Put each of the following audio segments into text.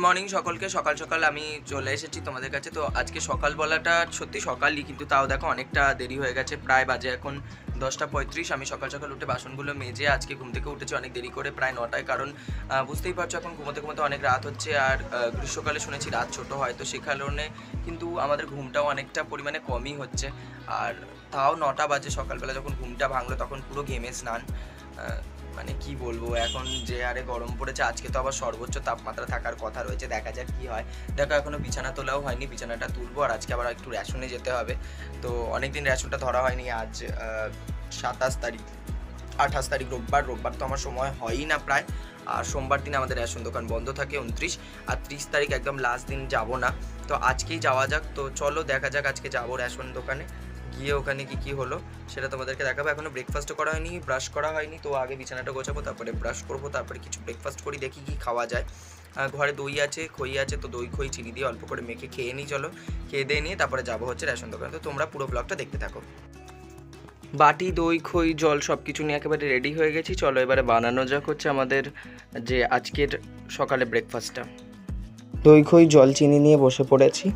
Morning সকলকে। সকাল সকাল আমি চলে এসেছি তোমাদের কাছে। তো আজকে সকালবেলাটা সত্যি সকালই, কিন্তু তাও দেখো অনেকটা দেরি হয়ে গেছে, প্রায় বাজে এখন 10টা 35। আমি সকাল সকাল উঠে বাসনগুলো মেজে আজকে ঘুম থেকে উঠেছি অনেক দেরি করে, প্রায় 9টায়। কারণ বুঝতেই পারছো এখন ঘুমোতে ঘুমোতে অনেক রাত হচ্ছে, আর গ্রীষ্মকালে শুনেছি রাত ছোট হয়, তো সে কারণে কিন্তু আমাদের ঘুমটাও অনেকটা পরিমাণে কমই হচ্ছে। আর তাও 9টা বাজে, সকালবেলা যখন ঘুমটা ভাঙলো তখন পুরো ঘেমে স্নান। মানে কি বলবো, এখন যে হারে গরম পড়েছে, আজকে তো আবার সর্বোচ্চ তাপমাত্রা থাকার কথা রয়েছে, দেখা যাক কি হয়। দেখো এখনো বিছানা তোলাও হয়নি, বিছানাটা তুলবো, আর আজকে আবার একটু রেশনে যেতে হবে। তো অনেকদিন রেশনটা ধরা হয়নি। আজ 27 তারিখ, 28 তারিখ রোববার। রোববার তো আমার সময় হয়ই না প্রায়। আর সোমবার দিন আমাদের রেশন দোকান বন্ধ থাকে 29, আর 30 তারিখ একদম লাস্ট দিন যাব না। তো আজকেই যাওয়া যাক। তো চলো দেখা যাক, আজকে যাবো রেশন দোকানে, গিয়ে ওখানে কি হলো সেটা তোমাদেরকে দেখাবো। এখনও ব্রেকফাস্টও করা হয়নি, ব্রাশ করা হয়নি। তো আগে বিছানাটা গোছাবো, তারপরে ব্রাশ করবো, তারপরে কিছু ব্রেকফাস্ট করি, দেখি কি খাওয়া যায়। ঘরে দই আছে, খই আছে, তো দই খই চিনি দিয়ে অল্প করে মেখে খেয়ে নিই। চলো খেয়ে দিয়ে নিয়ে তারপরে যাবো হচ্ছে রেশন দোকানে। তো তোমরা পুরো ব্লগটা দেখতে থাকো। বাটি, দই, খই, জল সব কিছু নিয়ে একেবারে রেডি হয়ে গেছি। চলো এবারে বানানো যাক হচ্ছে আমাদের যে আজকের সকালে ব্রেকফাস্টটা। দই খই জল চিনি নিয়ে বসে পড়েছি,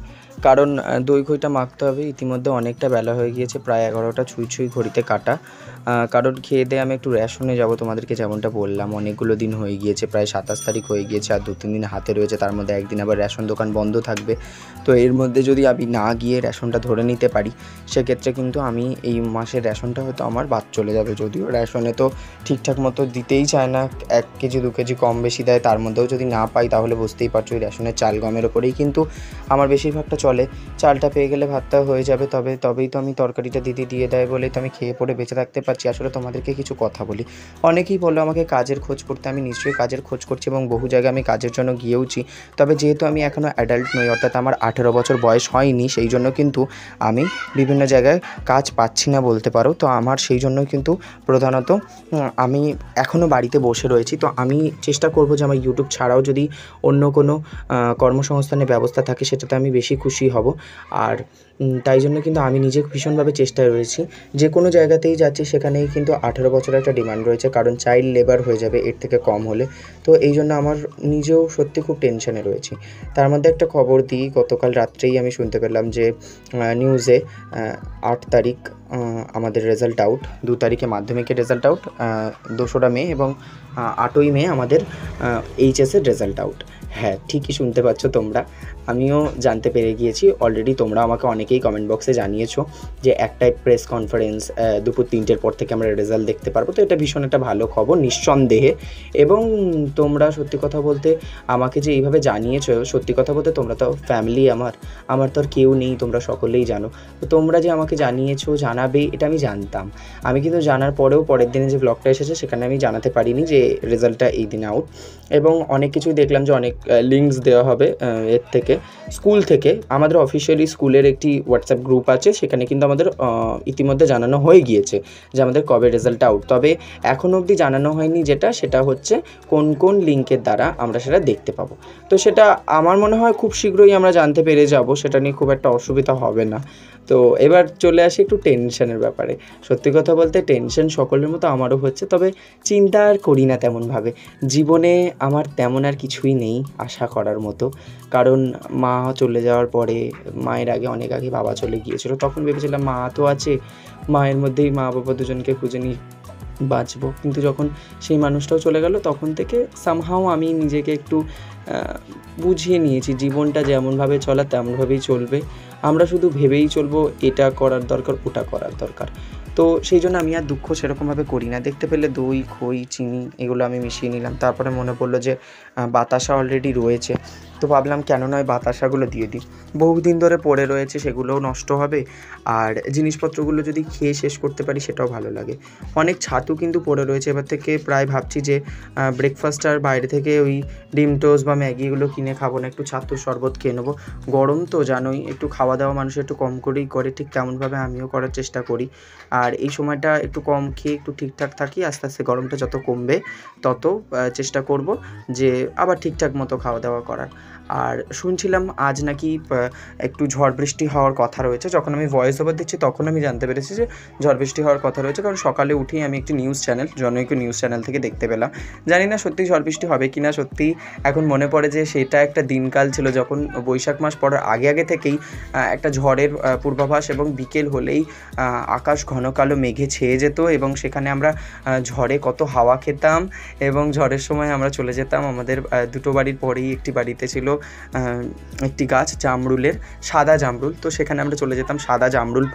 কারণ দই খইটা মাখতে হবে। ইতিমধ্যে অনেকটা বেলা হয়ে গিয়েছে, প্রায় 11টা ছুঁই ছুঁই ঘড়িতে কাটা। কারণ খেয়ে দিয়ে আমি একটু রেশনে যাব, তোমাদেরকে যেমনটা বললাম অনেকগুলো দিন হয়ে গিয়েছে, প্রায় 27 তারিখ হয়ে গিয়েছে, আর 2-3 দিন হাতে রয়েছে, তার মধ্যে একদিন আবার রেশন দোকান বন্ধ থাকবে। তো এর মধ্যে যদি আমি না গিয়ে রেশনটা ধরে নিতে পারি, সেক্ষেত্রে কিন্তু আমি এই মাসের রেশনটা হয়তো আমার বাদ চলে যাবে। যদিও রেশনে তো ঠিকঠাক মতো দিতেই চায় না, 1 কেজি 2 কেজি কম বেশি দেয়, তার মধ্যেও যদি না পাই তাহলে বুঝতেই পারছো ওই রেশনের চাল গমের ওপরেই কিন্তু আমার বেশিরভাগটা চলে। চালটা পেয়ে গেলে ভাতটা হয়ে যাবে, তবেই তো আমি তরকারিটা দিদি দিয়ে দেয় বলেই তো আমি খেয়ে পড়ে বেঁচে থাকতে পারছি। আসলে তোমাদেরকে কিছু কথা বলি, অনেকেই বললো আমাকে কাজের খোঁজ করতে, আমি নিশ্চয়ই কাজের খোঁজ করছি এবং বহু জায়গায় আমি কাজের জন্য গিয়েওছি। তবে যেহেতু আমি এখনও অ্যাডাল্ট নই, অর্থাৎ আমার 18 বছর বয়স হয়নি, সেই জন্য কিন্তু আমি বিভিন্ন জায়গায় কাজ পাচ্ছি না বলতে পারো। তো আমার সেই জন্য কিন্তু প্রধানত আমি এখনও বাড়িতে বসে রয়েছি। তো আমি চেষ্টা করব যে আমার ইউটিউব ছাড়াও যদি অন্য কোনো কর্মসংস্থানের ব্যবস্থা থাকে সেটাতে আমি বেশি খুশি হব। আর তাই জন্য কিন্তু আমি নিজে ভীষণভাবে চেষ্টায় রয়েছি। যে কোনো জায়গাতেই যাচ্ছি সেখানেই কিন্তু 18 বছরের একটা ডিমান্ড রয়েছে, কারণ চাইল্ড লেবার হয়ে যাবে এর থেকে কম হলে। তো এই জন্য আমার নিজেও সত্যি খুব টেনশনে রয়েছি। তার মধ্যে একটা খবর দিই, গতকাল রাত্রেই আমি শুনতে পেলাম যে নিউজে 8 তারিখ আমাদের রেজাল্ট আউট, 2 তারিখে মাধ্যমিকের রেজাল্ট আউট, 2রা মে এবং 8ই মে আমাদের এইচএসের রেজাল্ট আউট। হ্যাঁ, ঠিকই শুনতে পাচ্ছ তোমরা, আমিও জানতে পেরে গিয়েছি অলরেডি। তোমরা আমাকে অনেকেই কমেন্ট বক্সে জানিয়েছো যে একটাই প্রেস কনফারেন্স, দুপুর 3টের পর থেকে আমরা রেজাল্ট দেখতে পারবো। তো এটা ভীষণ একটা ভালো খবর নিঃসন্দেহে। এবং তোমরা সত্যি কথা বলতে আমাকে যে এইভাবে জানিয়েছো, সত্যি কথা বলতে তোমরা তো ফ্যামিলি, আমার তো আর কেউ নেই, তোমরা সকলেই জানো। তো তোমরা যে আমাকে জানিয়েছো, জানাবে, এটা আমি জানতাম। আমি কিন্তু জানার পরেও পরের দিনে যে ব্লগটা এসেছে সেখানে আমি জানাতে পারিনি যে রেজাল্টটা এই দিন আউট। এবং অনেক কিছুই দেখলাম যে অনেক লিঙ্কস দেওয়া হবে এর থেকে, স্কুল থেকে। আমাদের অফিসিয়ালি স্কুলের একটি হোয়াটসঅ্যাপ গ্রুপ আছে, সেখানে কিন্তু আমাদের ইতিমধ্যে জানানো হয়ে গিয়েছে যে আমাদের কবে রেজাল্ট আউট। তবে এখনও অবধি জানানো হয়নি সেটা হচ্ছে কোন কোন লিঙ্কের দ্বারা আমরা সেটা দেখতে পাবো। তো সেটা আমার মনে হয় খুব শীঘ্রই আমরা জানতে পেরে যাব, সেটা নিয়ে খুব একটা অসুবিধা হবে না। তো এবার চলে আসি একটু টেনশনের ব্যাপারে। সত্যি কথা বলতে টেনশন সকলের মতো আমারও হচ্ছে, তবে চিন্তা আর করি না তেমনভাবে। জীবনে আমার তেমন আর কিছুই নেই আশা করার মতো, কারণ মা চলে যাওয়ার পরে, মায়ের আগে অনেক আগে বাবা চলে গিয়েছিল, তখন ভেবেছিলাম মা তো আছে, মায়ের মধ্যেই মা বাবা দুজনকে খুঁজে নিয়ে বাঁচবো। কিন্তু যখন সেই মানুষটাও চলে গেল, তখন থেকে সামহাও আমি নিজেকে একটু বুঝিয়ে নিয়েছি জীবনটা যেমনভাবে চলা তেমনভাবেই চলবে। আমরা শুধু ভেবেই চলবো এটা করার দরকার, ওটা করার দরকার। তো সেই জন্য আমি আর দুঃখ সেরকমভাবে করি না। দেখতে পেলে দই খই চিনি এগুলো আমি মিশিয়ে নিলাম। তারপরে মনে পড়লো যে বাতাসা অলরেডি রয়েছে, তো ভাবলাম কেন নয় বাতাসাগুলো দিয়ে দিই। বহুদিন ধরে পড়ে রয়েছে, সেগুলোও নষ্ট হবে, আর জিনিসপত্রগুলো যদি খেয়ে শেষ করতে পারি সেটাও ভালো লাগে। অনেক ছাতু কিন্তু পড়ে রয়েছে, এবার থেকে প্রায় ভাবছি যে ব্রেকফাস্ট আর বাইরে থেকে ওই ডিম টোস্ট বা ম্যাগি এগুলো কিনে খাবো না, একটু ছাতুর শরবত খেয়ে নেবো। গরম তো জানোই, একটু খাওয়া দাওয়া মানুষ একটু কম করেই করে, ঠিক তেমনভাবে আমিও করার চেষ্টা করি। আর এই সময়টা একটু কম খেয়ে একটু ঠিকঠাক থাকি, আস্তে আস্তে গরমটা যত কমবে তত চেষ্টা করব যে আবার ঠিকঠাক মতো খাওয়া দাওয়া করার। আর শুনছিলাম আজ নাকি একটু ঝড় বৃষ্টি হওয়ার কথা রয়েছে। যখন আমি ভয়েস ওভার দিচ্ছি তখন আমি জানতে পেরেছি যে ঝড় বৃষ্টি হওয়ার কথা রয়েছে, কারণ সকালে উঠেই আমি একটি নিউজ চ্যানেল, জনৈক নিউজ চ্যানেল থেকে দেখতে পেলাম। জানি না সত্যি ঝড় বৃষ্টি হবে কি না, সত্যি এখন মনে পড়ে যে সেটা একটা দিনকাল ছিল যখন বৈশাখ মাস পড়ার আগে থেকেই একটা ঝড়ের পূর্বাভাস, এবং বিকেল হলেই আকাশ ঘন কালো মেঘে ছেয়ে যেত এবং সেখানে আমরা ঝড়ে কত হাওয়া খেতাম। এবং ঝড়ের সময় আমরা চলে যেতাম, আমাদের দুটো বাড়ির পরেই একটি বাড়িতে ছিল একটি গাছ জামরুলের, সাদা জামরুল, তো সেখানে আমরা চলে যেতাম সাদা জামরুল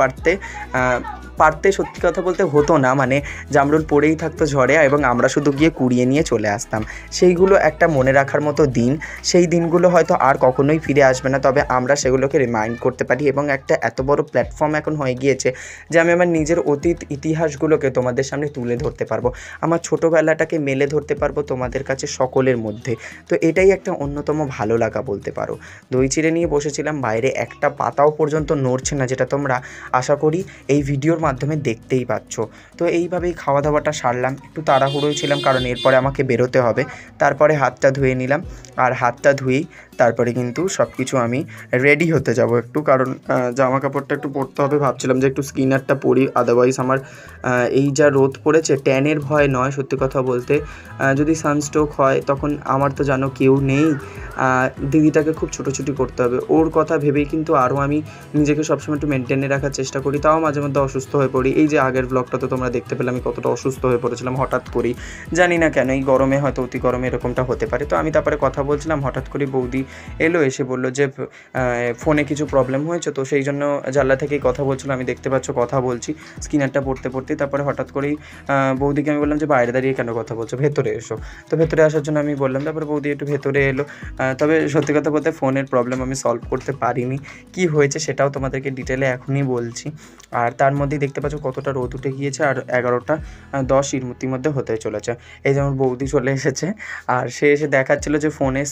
পাড়তে সত্যি কথা বলতে হতো না, মানে জামরুল পড়েই থাকতো ঝড়ে এবং আমরা শুধু গিয়ে কুড়িয়ে নিয়ে চলে আসতাম। সেইগুলো একটা মনে রাখার মতো দিন। সেই দিনগুলো হয়তো আর কখনোই ফিরে আসবে না, তবে আমরা সেগুলোকে রিমাইন্ড করতে পারি এবং একটা এত বড় প্ল্যাটফর্ম এখন হয়ে গিয়েছে যে আমি আমার নিজের অতীত ইতিহাসগুলোকে তোমাদের সামনে তুলে ধরতে পারবো, আমার ছোটোবেলাটাকে মেলে ধরতে পারবো তোমাদের কাছে সকলের মধ্যে। তো এটাই একটা অন্যতম ভালো লাগা বলতে পারো। দই চিড়ে নিয়ে বসেছিলাম, বাইরে একটা পাতাও পর্যন্ত নড়ছে না, যেটা তোমরা আশা করি এই ভিডিওর মাধ্যমে দেখতেই পাচ্ছ। তো এইভাবেই খাওয়া দাওয়াটা সারলাম, একটু তাড়াহুড়োই ছিলাম কারণ এরপরে আমাকে বেরোতে হবে। তারপরে হাতটা ধুয়ে নিলাম, আর হাতটা ধুয়েই তারপরে কিন্তু সব কিছু আমি রেডি হতে যাব একটু, কারণ জামা কাপড়টা একটু পরতে হবে। ভাবছিলাম যে একটু স্কিনারটা পরি, আদারওয়াইজ আমার এই যা রোদ পড়েছে, ট্যানের ভয় নয় সত্যি কথা বলতে, যদি সানস্ট্রোক হয় তখন আমার তো জানো কেউ নেই, দিদিটাকে খুব ছোটোছুটি করতে হবে, ওর কথা ভেবেই কিন্তু আরও আমি নিজেকে সবসময় একটু মেনটেনে রাখার চেষ্টা করি। তাও মাঝে মধ্যে অসুস্থ হয়ে পড়ি। এই যে আগের ব্লগটা তো তোমরা দেখতে পেলে আমি কতটা অসুস্থ হয়ে পড়েছিলাম হঠাৎ করেই, জানি না কেন, এই গরমে হয়তো অতি গরমে এরকমটা হতে পারে। তো আমি তারপরে কথা বলছিলাম, হঠাৎ করে বৌদি এলো, এসে বললো যে ফোনে কিছু প্রবলেম হয়েছে, তো সেই জন্য জানলা থেকেই কথা বলছিলো, আমি দেখতে পাচ্ছ কথা বলছি স্ক্রিনারটা পড়তেই। তারপরে হঠাৎ করেই বৌদিকে আমি বললাম যে বাইরে দাঁড়িয়ে কেন কথা বলছো, ভেতরে এসো। তো ভেতরে আসার জন্য আমি বললাম, তারপরে বৌদি একটু ভেতরে এলো। তবে সত্যি কথা বলতে ফোনের প্রবলেম আমি সলভ করতে পারিনি, কি হয়েছে সেটাও তোমাদেরকে ডিটেলে এখনই বলছি। আর তার মধ্যেই দেখতে পাচ্ছ কতটা রোদ উঠে গিয়েছে, আর 11:10 ইতিমধ্যে হতে চলেছে। এই যেমন বৌদি চলে এসেছে, আর সে এসে দেখাচ্ছিল যে ফোনে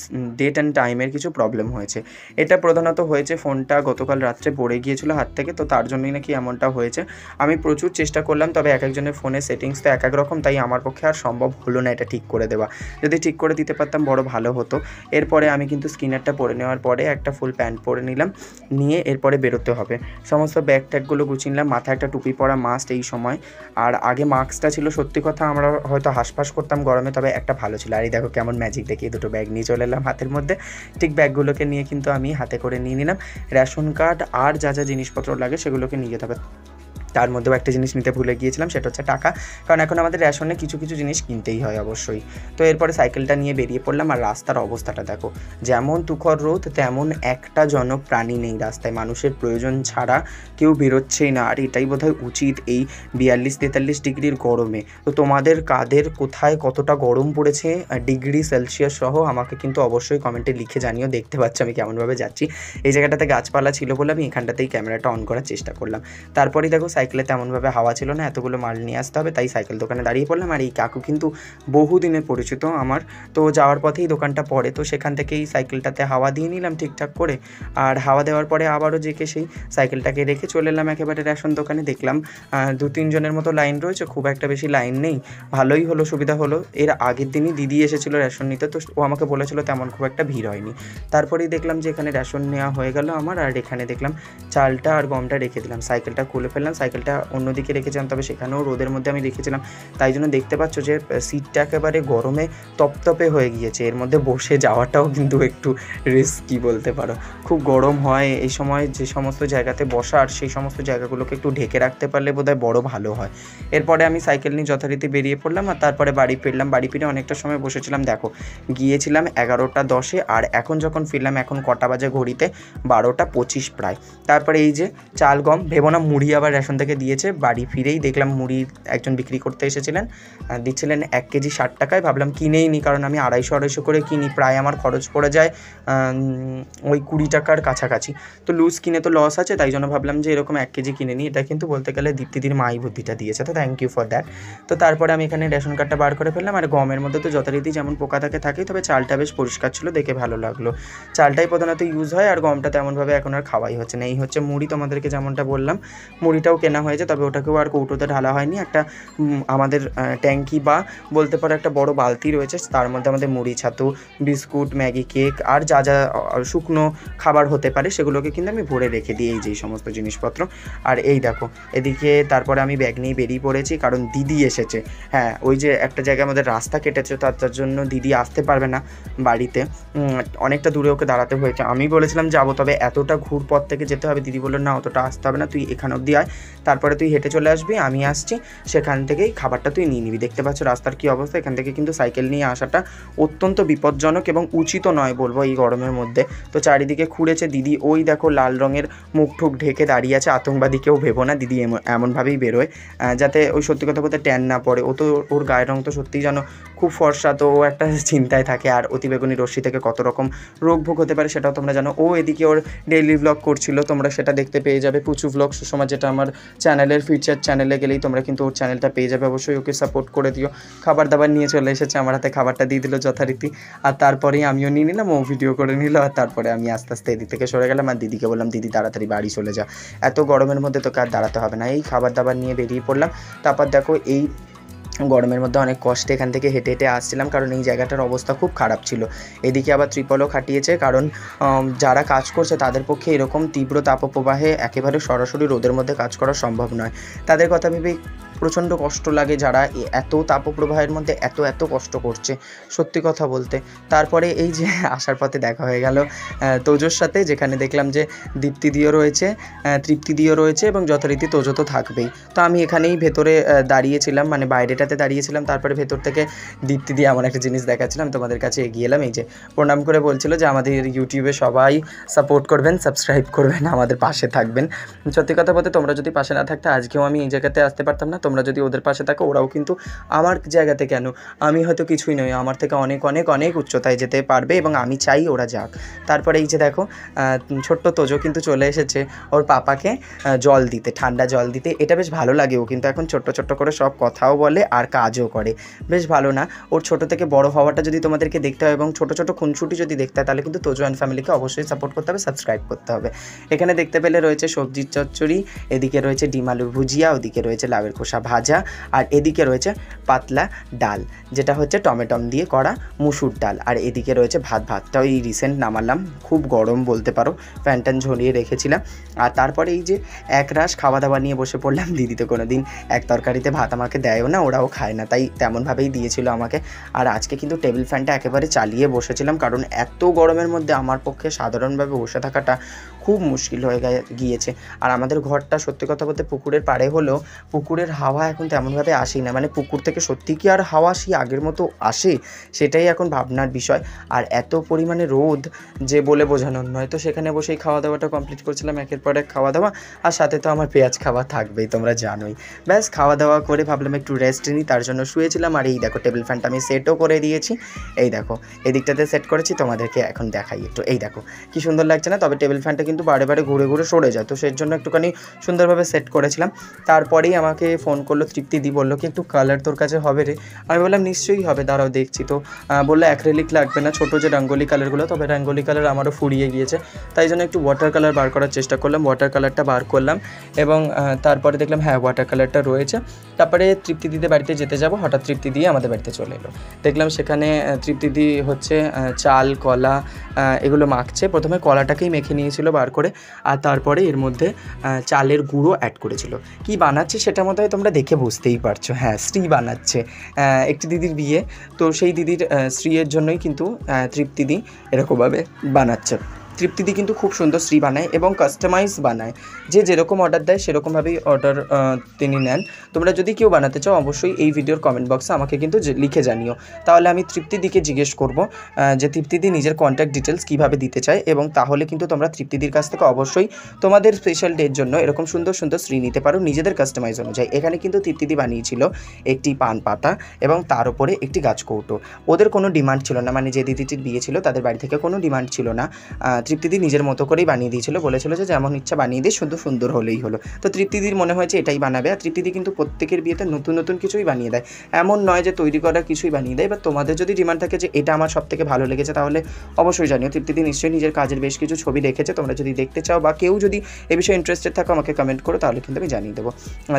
ডেট অ্যান্ড টাইমের কিছু প্রবলেম হয়েছে। এটা প্রধানত হয়েছে ফোনটা গতকাল রাত্রে পড়ে গিয়েছিল হাত থেকে, তো তার জন্যই নাকি এমনটা হয়েছে। আমি প্রচুর চেষ্টা করলাম, তবে এক একজনের ফোনের সেটিংস তো এক এক রকম, তাই আমার পক্ষে আর সম্ভব হলো না এটা ঠিক করে দেওয়া। যদি ঠিক করে দিতে পারতাম বড় ভালো হতো। এরপরে আমি কিন্তু স্কিনারটা পরে নেওয়ার পরে একটা ফুল প্যান্ট পরে নিলাম, নিয়ে এরপরে বেরোতে হবে। সমস্ত ব্যাগ ট্যাগগুলো গুছিয়ে নিলাম, মাথায় একটা টুপি পরা মাস্ট এই সময়। আর আগে মাস্কটা ছিল, সত্যি কথা আমরা হয়তো হাঁসফাঁস করতাম গরমে, তবে একটা ভালো ছিল। আর এই দেখো কেমন ম্যাজিক দেখিয়ে দুটো ব্যাগ নিয়ে চলে এলাম হাতের মধ্যে। ঠিক ব্যাগগুলোকে নিয়ে কিন্তু আমি হাতে করে নিয়ে নিলাম রেশন কার্ড আর যা যা জিনিসপত্র লাগে সেগুলোকে নিয়ে যেতে হবে। তার মধ্যেও একটা জিনিস নিতে ভুলে গিয়েছিলাম, সেটা হচ্ছে টাকা, কারণ এখন আমাদের রেশনে কিছু কিছু জিনিস কিনতেই হয় অবশ্যই। তো এরপরে সাইকেলটা নিয়ে বেরিয়ে পড়লাম। আর রাস্তার অবস্থাটা দেখো, যেমন তুখর রোদ তেমন একটা জনক প্রাণী নেই রাস্তায়, মানুষের প্রয়োজন ছাড়া কেউ বেরোচ্ছেই না। আর এটাই বোধহয় উচিত এই 42-43 ডিগ্রির গরমে। তো তোমাদের কাদের কোথায় কতটা গরম পড়েছে ডিগ্রি সেলসিয়াস সহ আমাকে কিন্তু অবশ্যই কমেন্টে লিখে জানিও। দেখতে পাচ্ছ আমি কেমনভাবে যাচ্ছি। এই জায়গাটাতে গাছপালা ছিল বলে আমি এখানটাতেই ক্যামেরাটা অন করার চেষ্টা করলাম। তারপরেই দেখো সাইকেলে তেমনভাবে হাওয়া ছিল না, এতগুলো মাল নিয়ে আসতে হবে, তাই সাইকেল দোকানে দাঁড়িয়ে পড়লাম। আর এই কাকু কিন্তু বহুদিনের পরিচিত আমার, তো যাওয়ার পথেই দোকানটা পড়ে, তো সেখান থেকেই সাইকেলটাতে হাওয়া দিয়ে নিলাম ঠিকঠাক করে। আর হাওয়া দেওয়ার পরে আবারও যেকে সেই সাইকেলটাকে রেখে চলে এলাম একেবারে রেশন দোকানে। দেখলাম 2-3 জনের মতো লাইন রয়েছে, খুব একটা বেশি লাইন নেই, ভালোই হলো, সুবিধা হলো। এর আগের দিনই দিদি এসেছিলো রেশন নিতে, তো ও আমাকে বলেছিল তেমন খুব একটা ভিড় হয়নি। তারপরেই দেখলাম যে এখানে রেশন নেওয়া হয়ে গেল আমার, আর এখানে দেখলাম চালটা আর গমটা রেখে দিলাম। সাইকেলটা খুলে ফেললাম, সাইকেলটা অন্যদিকে রেখেছিলাম, তবে সেখানেও রোদের মধ্যে আমি রেখেছিলাম, তাই জন্য দেখতে পাচ্ছ যে সিটটা একেবারে গরমে তপতপে হয়ে গিয়েছে। এর মধ্যে বসে যাওয়াটাও কিন্তু একটু রিস্কি বলতে পারো, খুব গরম হয় এই সময়। যে সমস্ত জায়গাতে বসার সেই সমস্ত জায়গাগুলোকে একটু ঢেকে রাখতে পারলে বোধহয় বড় ভালো হয়। এরপরে আমি সাইকেল নিয়ে যথারীতি বেরিয়ে পড়লাম, আর তারপরে বাড়ি ফিরলাম। বাড়ি ফিরে অনেকটা সময় বসেছিলাম, দেখো গিয়েছিলাম 11:10, আর এখন যখন ফিরলাম এখন কটা বাজে ঘড়িতে, 12:25 প্রায়। তারপরে এই যে চাল গম, ভেবো না মুড়ি আবার রেশন থেকে দিয়েছে। বাড়ি ফিরেই দেখলাম মুড়ি একজন বিক্রি করতে এসেছিলেন, দিচ্ছিলেন 1 কেজি 60 টাকায়। ভাবলাম কিনেই নি, কারণ আমি 250 করে কিনি, প্রায় আমার খরচ পড়ে যায় ওই 20 টাকার কাছাকাছি। তো লুজ কিনে তো লস আছে, তাই জন্য ভাবলাম যে এরকম 1 কেজি কিনে নিই। এটা কিন্তু বলতে গেলে দীপ্তিদির মাই বুদ্ধিটা দিয়েছে, তো থ্যাংক ইউ ফর দ্যাট। তো তারপরে আমি এখানে রেশন কার্ডটা বার করে ফেললাম। আর গমের মধ্যে তো যথারীতি যেমন পোকা থাকে, তবে চালটা বেশ পরিষ্কার ছিল, দেখে ভালো লাগলো। চালটাই প্রধানত ইউজ হয়, আর গমটা তেমনভাবে এখন আর খাওয়াই হচ্ছে না। এই হচ্ছে মুড়ি, তোমাদেরকে যেমনটা বললাম মুড়িটাও কেনা কেনা হয়েছে, তবে ওটাকেও আর কৌটোতে ঢালা হয়নি। একটা আমাদের ট্যাঙ্কি বা বলতে পারো একটা বড় বালতি রয়েছে, তার মধ্যে আমাদের মুড়ি ছাতু, বিস্কুট, ম্যাগি, কেক আর যা যা শুকনো খাবার হতে পারে সেগুলোকে কিন্তু আমি ভরে রেখে দিই, এই যে সমস্ত জিনিসপত্র। আর এই দেখো এদিকে তারপরে আমি ব্যাগ নিয়ে বেরিয়ে পড়েছি, কারণ দিদি এসেছে। হ্যাঁ, ওই যে একটা জায়গায় আমাদের রাস্তা কেটেছে, তার জন্য দিদি আসতে পারবে না বাড়িতে, অনেকটা দূরে ওকে দাঁড়াতে হয়েছে। আমি বলেছিলাম যাবো, তবে এতটা ঘুর পথ থেকে যেতে হবে। দিদি বললো না, অতটা আসতে হবে না, তুই এখান অবধি আয়, তারপরে তুই হেঁটে চলে আসবি, আমি আসছি, সেখান থেকেই খাবারটা তুই নিয়ে নিবি। দেখতে পাচ্ছ রাস্তার কী অবস্থা, এখান থেকে কিন্তু সাইকেল নিয়ে আসাটা অত্যন্ত বিপজ্জনক এবং উচিত নয় বলবো এই গরমের মধ্যে। তো চারিদিকে খুঁড়েছে দিদি, ওই দেখো লাল রঙের মুখ ঠুক ঢেকে দাঁড়িয়ে আছে, আতঙ্কবাদী কেউ ভেবো না, দিদি এমনভাবেই বেরোয় যাতে ওই সত্যি কথা বলতে ট্যান না পড়ে। ও তো ওর গায়ের রং তো সত্যিই যেন খুব ফর্সা, তো ও একটা চিন্তায় থাকে। আর অতিবেগুনি রশ্মি থেকে কত রকম রোগ ভোগ হতে পারে সেটাও তোমরা জানো। ও এদিকে ওর ডেইলি ভ্লগ করছিল, তোমরা সেটা দেখতে পেয়ে যাবে। পুচু ভ্লগ সুষমা, যেটা আমার চ্যানেলের ফিচার চ্যানেলে গেলেই তোমরা কিন্তু ওর চ্যানেলটা পেয়ে যাবে। অবশ্যই ওকে সাপোর্ট করে দিও। খাবার দাবার নিয়ে চলে এসেছে, আমার হাতে খাবারটা দিয়ে দিল যথারীতি, আর তারপরেই আমিও নিয়ে নিলাম, ও ভিডিও করে নিল। আর তারপরে আমি আস্তে আস্তে এদিক থেকে সরে গেলাম, আর দিদিকে বললাম দিদি তাড়াতাড়ি বাড়ি চলে যা, এত গরমের মধ্যে তোকে আর দাঁড়াতে হবে না। এই খাবার দাবার নিয়ে বেরিয়ে পড়লাম। তারপর দেখো এই গরমের মধ্যে অনেক কষ্টে এখান থেকে হেঁটে হেঁটে আসছিলাম, কারণ এই জায়গাটার অবস্থা খুব খারাপ ছিল। এদিকে আবার ত্রিপলও খাটিয়েছে, কারণ যারা কাজ করছে তাদের পক্ষে এরকম তীব্র তাপপ্রবাহে একেবারে সরাসরি রোদের মধ্যে কাজ করা সম্ভব নয়। তাদের কথা ভেবেই প্রচণ্ড কষ্ট লাগে, যারা এত তাপপ্রবাহের মধ্যে এত কষ্ট করছে, সত্যি কথা বলতে। তারপরে এই যে আসার পথে দেখা হয়ে গেল তোজোর সাথে, যেখানে দেখলাম যে দীপ্তিদিও রয়েছে, তৃপ্তিদিও রয়েছে এবং যথারীতি তোজো তো থাকবেই। তো আমি এখানেই ভেতরে দাঁড়িয়েছিলাম, মানে বাইরেটাতে দাঁড়িয়েছিলাম। তারপরে ভেতর থেকে দীপ্তিদি এমন একটা জিনিস দেখাচ্ছিলাম, তোমাদের কাছে এগিয়ে এলাম। এই যে প্রণাম করে বলছিল যে আমাদের ইউটিউবে সবাই সাপোর্ট করবেন, সাবস্ক্রাইব করবেন, আমাদের পাশে থাকবেন। সত্যি কথা বলতে তোমরা যদি পাশে না থাকতে আজকেও আমি এই জায়গাতে আসতে পারতাম না। তোমরা যদি ওদের পাশে থাকো, ওরাও কিন্তু আমার জায়গাতে কেন, আমি হয়তো কিছুই নই, আমার থেকে অনেক অনেক অনেক উচ্চতায় যেতে পারবে এবং আমি চাই ওরা যাক। তারপরে এই যে দেখো ছোট্ট তোজো কিন্তু চলে এসেছে ওর পাপাকে জল দিতে, ঠান্ডা জল দিতে। এটা বেশ ভালো লাগে, ও কিন্তু এখন ছোট্ট ছোট্ট করে সব কথাও বলে আর কাজও করে, বেশ ভালো না? ওর ছোট থেকে বড় হওয়াটা যদি তোমাদেরকে দেখতে হয় এবং ছোট ছোট খুনসুটি যদি দেখতে হয়, তাহলে কিন্তু তোজো অ্যান্ড ফ্যামিলিকে অবশ্যই সাপোর্ট করতে হবে, সাবস্ক্রাইব করতে হবে। এখানে দেখতে পেলে রয়েছে সবজির চচ্চড়ি, এদিকে রয়েছে ডিম আলুর ভুজিয়া, ওদিকে রয়েছে লাউয়ের খোসা ভাজা, আর এদিকে রয়েছে পাতলা ডাল, যেটা হচ্ছে টমেটম দিয়ে করা মুসুর ডাল, আর এদিকে রয়েছে ভাতটাও এই রিসেন্ট নামালাম, খুব গরম বলতে পারো, ফ্যান ট্যান ঝরিয়ে রেখেছিলাম। আর তারপরে এই যে একরাশ খাওয়া দাওয়া নিয়ে বসে পড়লাম। দিদি তো কোনো দিন এক তরকারিতে ভাত আমাকে দেয়ও না, ওরাও খায় না, তাই তেমনভাবেই দিয়েছিল আমাকে। আর আজকে কিন্তু টেবিল ফ্যানটা একেবারে চালিয়ে বসেছিলাম, কারণ এত গরমের মধ্যে আমার পক্ষে সাধারণভাবে বসে থাকাটা খুব মুশকিল হয়ে গিয়েছে। আর আমাদের ঘরটা সত্যি কথা বলতে পুকুরের পাড়ে হলেও পুকুরের হাওয়া এখন তেমনভাবে আসেই না, মানে পুকুর থেকে সত্যি কি আর হাওয়া সেই আগের মতো আসে, সেটাই এখন ভাবনার বিষয়। আর এত পরিমাণে রোদ যে বলে বোঝানোর নয়। তো সেখানে বসেই খাওয়া দাওয়াটা কমপ্লিট করছিলাম, একের পর এক খাওয়া দাওয়া, আর সাথে তো আমার পেঁয়াজ খাওয়া থাকবেই, তোমরা জানোই। ব্যাস খাওয়া দাওয়া করে ভাবলাম একটু রেস্ট নিই, তার জন্য শুয়েছিলাম। আর এই দেখো টেবিল ফ্যানটা আমি সেটও করে দিয়েছি, এই দেখো এদিকটাতে সেট করেছি, তোমাদেরকে এখন দেখাই একটু। এই দেখো কি সুন্দর লাগছে না? তবে টেবিল ফ্যানটা কিন্তু বারে বারে ঘুরে ঘুরে সরে যায়, তো সেই জন্য একটুখানি সুন্দরভাবে সেট করেছিলাম। তারপরেই আমাকে ফোন করলো তৃপ্তিদি, বললো কি একটু কালার তোর কাছে হবে রে? আমি বললাম নিশ্চয়ই হবে, দাঁড়াও দেখছি। তো বললো অ্যাক্রেলিক লাগবে না, ছোটো যে রঙ্গোলি কালারগুলো, তবে রঙ্গোলি কালার আমারও ফুরিয়ে গিয়েছে, তাই জন্য একটু ওয়াটার কালার বার করার চেষ্টা করলাম। ওয়াটার কালারটা বার করলাম এবং তারপরে দেখলাম হ্যাঁ ওয়াটার কালারটা রয়েছে। তারপরে তৃপ্তিদিদের বাড়িতে যেতে যাব, হঠাৎ তৃপ্তিদি আমাদের বাড়িতে চলে এলো। দেখলাম সেখানে তৃপ্তিদি হচ্ছে চাল কলা এগুলো মাখছে। প্রথমে কলাটাকেই মেখে নিয়েছিল বার করে, আর তারপরে এর মধ্যে চালের গুঁড়ো অ্যাড করেছিল। কি বানাচ্ছে সেটার মধ্যে তোমরা দেখে বুঝতেই পারছো, হ্যাঁ শ্রী বানাচ্ছে, একটি দিদির বিয়ে, তো সেই দিদির শ্রীয়ের জন্যই কিন্তু তৃপ্তিদি এরকমভাবে বানাচ্ছে। তৃপ্তিদি কিন্তু খুব সুন্দর শ্রী বানায় এবং কাস্টমাইজ বানায়, যে যেরকম অর্ডার দেয় সেরকমভাবেই অর্ডার তিনি নেন। তোমরা যদি কেউ বানাতে চাও অবশ্যই এই ভিডিওর কমেন্ট বক্সে আমাকে কিন্তু লিখে জানিও, তাহলে আমি তৃপ্তিদিকে জিজ্ঞেস করব যে তৃপ্তিদি নিজের কন্ট্যাক্ট ডিটেলস কীভাবে দিতে চায়, এবং তাহলে কিন্তু তোমরা তৃপ্তিদির কাছ থেকে অবশ্যই তোমাদের স্পেশাল ডের জন্য এরকম সুন্দর সুন্দর শ্রী নিতে পারো নিজেদের কাস্টমাইজ অনুযায়ী। এখানে কিন্তু তৃপ্তিদি বানিয়েছিল একটি পান পাতা এবং তার উপরে একটি গাছ কৌটো। ওদের কোনো ডিমান্ড ছিল না, মানে যে দিদিটির বিয়ে ছিল তাদের বাড়ি থেকে কোনো ডিমান্ড ছিল না তৃপ্তিদি নিজের মতো করেই বানিয়ে দিয়েছিল, বলেছিল যে যেমন ইচ্ছা বানিয়ে দিয়ে শুধু সুন্দর হলেই হলো। তো তৃপ্তিদির মনে হয়েছে এটাই বানাবে। আর তৃপ্তিদি কিন্তু প্রত্যেকের বিয়েতে নতুন নতুন কিছুই বানিয়ে দেয়, এমন নয় যে তৈরি করা কিছুই বানিয়ে দেয়। বা তোমাদের যদি ডিমান্ড থাকে যে এটা আমার সব থেকে ভালো লেগেছে, তাহলে অবশ্যই জানিও। তৃপ্তিদি নিশ্চয়ই নিজের কাজের বেশ কিছু ছবি রেখেছে, তোমরা যদি দেখতে চাও বা কেউ যদি এ বিষয়ে ইন্টারেস্টেড থাকো আমাকে কমেন্ট করো, তাহলে কিন্তু আমি জানিয়ে দেবো।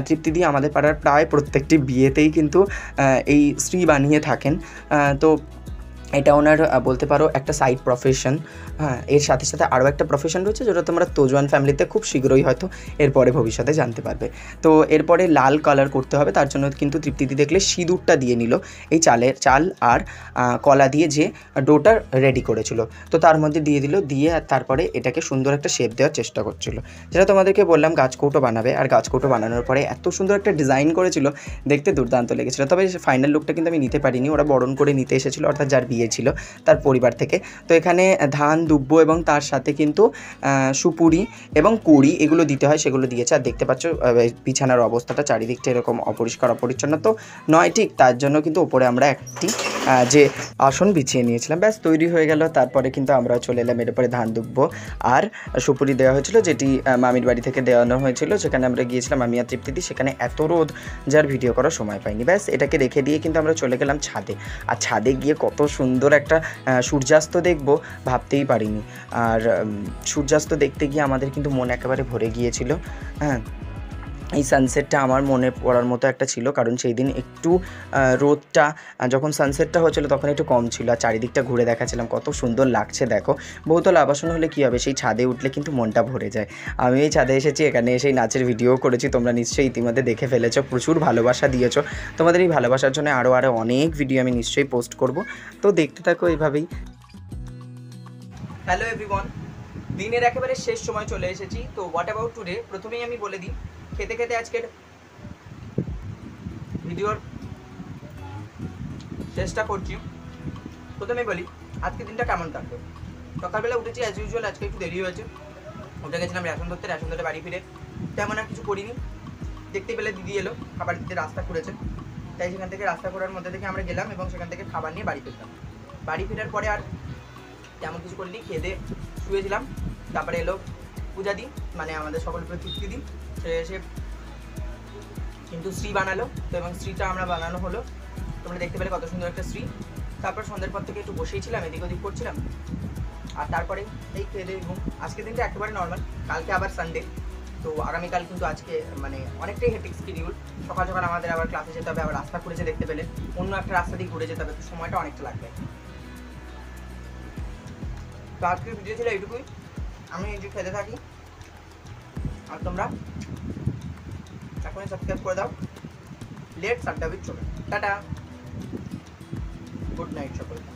তৃপ্তিদি আমাদের পাড়ার প্রায় প্রত্যেকটি বিয়েতেই কিন্তু এই শ্রী বানিয়ে থাকেন। তো এটা ওনার বলতে পারো একটা সাইড প্রফেশন। হ্যাঁ, এর সাথে সাথে আরও একটা প্রফেশন রয়েছে যেটা তোমরা তোজওয়ান ফ্যামিলিতে খুব শীঘ্রই হয়তো এরপরে ভবিষ্যতে জানতে পারবে। তো এরপরে লাল কালার করতে হবে, তার জন্য কিন্তু তৃপ্তিদি দেখলে সিঁদুরটা দিয়ে নিল এই চাল আর কলা দিয়ে যে ডোটা রেডি করেছিল, তো তার মধ্যে দিয়ে দিল, দিয়ে আর তারপরে এটাকে সুন্দর একটা শেপ দেওয়ার চেষ্টা করছিল, যেটা তোমাদেরকে বললাম গাছকৌটো বানাবে। আর গাছকৌটো বানানোর পরে এত সুন্দর একটা ডিজাইন করেছিল, দেখতে দুর্দান্ত লেগেছিলো। তবে ফাইনাল লুকটা কিন্তু আমি নিতে পারিনি, ওরা বরণ করে নিতে এসেছিলো, অর্থাৎ যার বিয়ে ছিল তার পরিবার থেকে। তো এখানে ধান, দুব্ব এবং তার সাথে কিন্তু সুপুরি এবং কুড়ি এগুলো দিতে হয়, সেগুলো দিয়েছে। আর দেখতে পাচ্ছ বিছানার অবস্থাটা চারিদিকটা এরকম অপরিষ্কার অপরিচ্ছন্ন তো নয় ঠিক, তার জন্য কিন্তু ওপরে আমরা একটি যে আসন বিছিয়ে নিয়েছিলাম, ব্যাস তৈরি হয়ে গেল। তারপরে কিন্তু আমরা চলে এলাম এর উপরে ধান, দুব্ব আর সুপুরি দেওয়া হয়েছিল, যেটি মামির বাড়ি থেকে দেওয়ানো হয়েছিল। সেখানে আমরা গিয়েছিলাম আমি আর তৃপ্তিদি, সেখানে এত রোদ যার ভিডিও করার সময় পাইনি। ব্যাস এটাকে রেখে দিয়ে কিন্তু আমরা চলে গেলাম ছাদে। আর ছাদে গিয়ে কত সুন্দর একটা সূর্যাস্ত দেখব ভাবতেই পারিনি। আর সূর্যাস্ত দেখতে গিয়ে আমাদের কিন্তু মন একেবারে ভরে গিয়েছিল। হ্যাঁ, এই সানসেটটা আমার মনে পড়ার মতো একটা ছিল, কারণ সেই দিন একটু রোদটা যখন সানসেটটা হচ্ছিলো তখন একটু কম ছিল। আর চারিদিকটা ঘুরে দেখাচ্ছিলাম, কত সুন্দর লাগছে দেখো। বহুতল আবাসন হলে কী হবে, সেই ছাদে উঠলে কিন্তু মনটা ভরে যায়। আমি এই ছাদে এসেছি, এখানে এসে নাচের ভিডিও করেছি, তোমরা নিশ্চয়ই ইতিমধ্যে দেখে ফেলেছো, প্রচুর ভালোবাসা দিয়েছো। তোমাদের এই ভালোবাসার জন্য আরও অনেক ভিডিও আমি নিশ্চয়ই পোস্ট করব, তো দেখতে থাকো এইভাবেই। হ্যালো এভরিওয়ান, দিনের একেবারে শেষ সময় চলে এসেছি। তো হোয়াট অ্যাবাউট টুডে, প্রথমেই আমি বলে দিই, খেতে খেতে আজকের ভিডিওর শেষটা করছি। প্রথমে বলি আজকের দিনটা কেমন থাকবে। সকালবেলা উঠেছি অ্যাজ ইউজুয়াল, আজকে একটু দেরি হয়েছে। উঠে গেছিলাম রেশন ধরতে বাড়ি ফিরে তেমন আর কিছু করিনি। দেখতে পেলে দিদি এলো, খাবার দিতে রাস্তা করেছে, তাই সেখান থেকে রাস্তা করার মধ্যে থেকে আমরা গেলাম এবং সেখান থেকে খাবার নিয়ে বাড়ি ফিরলাম। বাড়ি ফেরার পরে আর তেমন কিছু করিনি, খেয়ে দিয়ে শুয়েছিলাম। তারপরে এলো পূজা দি, মানে আমাদের সকল তৃপ্তি দিন, সে এসে কিন্তু শ্রী বানালো। তো এবং শ্রীটা আমরা বানানো হলো, তোমরা দেখতে পেলে কত সুন্দর একটা শ্রী। তারপর সন্ধ্যের পর থেকে একটু বসেই ছিলাম, এদিক ওদিক করছিলাম। আর তারপরে এই খেয়ে দিয়ে ঘুম। আজকের দিনটা একেবারে নর্মাল, কালকে আবার সানডে। তো আগামীকাল কিন্তু আজকে মানে অনেকটাই হেক্টিক শিডিউল। সকাল সকাল আমাদের আবার ক্লাসে যেতে হবে, আবার রাস্তা করেছে দেখতে পেলে, অন্য একটা রাস্তা দিয়ে ঘুরে যেতে হবে, তো সময়টা অনেকটা লাগবে। তো আজকের ভিডিও ছিল এইটুকুই, আমি এই যে খেতে থাকি আর তোমরা এখনই সাবস্ক্রাইব করে দাও। লেটস আড্ডা উইথ চলে, টাটা, গুড নাইট সকলকে।